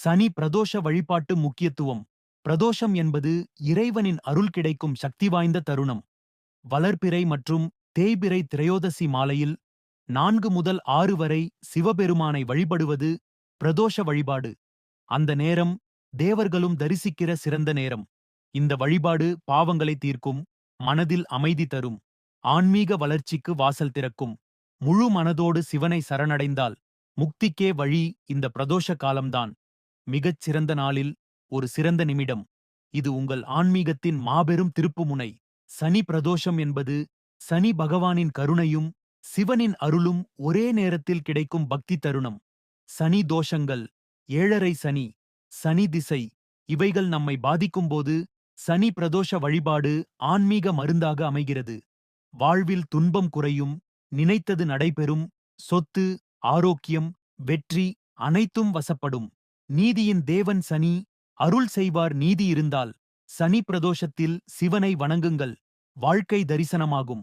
சனி பிரதோஷ வழிபாட்டு முக்கியத்துவம். பிரதோஷம் என்பது இறைவனின் அருள் கிடைக்கும் சக்தி வாய்ந்த தருணம். வளர்பிறை மற்றும் தேய்பிறை திரையோதசி மாலையில் 4 முதல் 6 வரை சிவபெருமானை வழிபடுவது பிரதோஷ வழிபாடு. அந்த நேரம் தேவர்களும் தரிசிக்கிற சிறந்த நேரம். இந்த வழிபாடு பாவங்களை தீர்க்கும், மனதில் அமைதி தரும், ஆன்மீக வளர்ச்சிக்கு வாசல் திறக்கும். முழு மனதோடு சிவனை சரணடைந்தால் முக்திக்கே வழி. இந்த பிரதோஷ காலம்தான் மிகச் சிறந்த நாளில் ஒரு சிறந்த நிமிடம். இது உங்கள் ஆன்மீகத்தின் மாபெரும் திருப்புமுனை. சனி பிரதோஷம் என்பது சனி பகவானின் கருணையும் சிவனின் அருளும் ஒரே நேரத்தில் கிடைக்கும் பக்தி தருணம். சனி தோஷங்கள், ஏழரை சனி, சனி திசை இவைகள் நம்மை பாதிக்கும்போது சனி பிரதோஷ வழிபாடு ஆன்மீக மருந்தாக அமைகிறது. வாழ்வில் துன்பம் குறையும், நினைத்தது நடைபெறும், சொத்து, ஆரோக்கியம், வெற்றி அனைத்தும் வசப்படும். நீதியின் தேவன் சனி அருள் செய்வார். நீதி இருந்தால் சனி பிரதோஷத்தில் சிவனை வணங்குங்கள். வாழ்க்கை தரிசனமாகும்.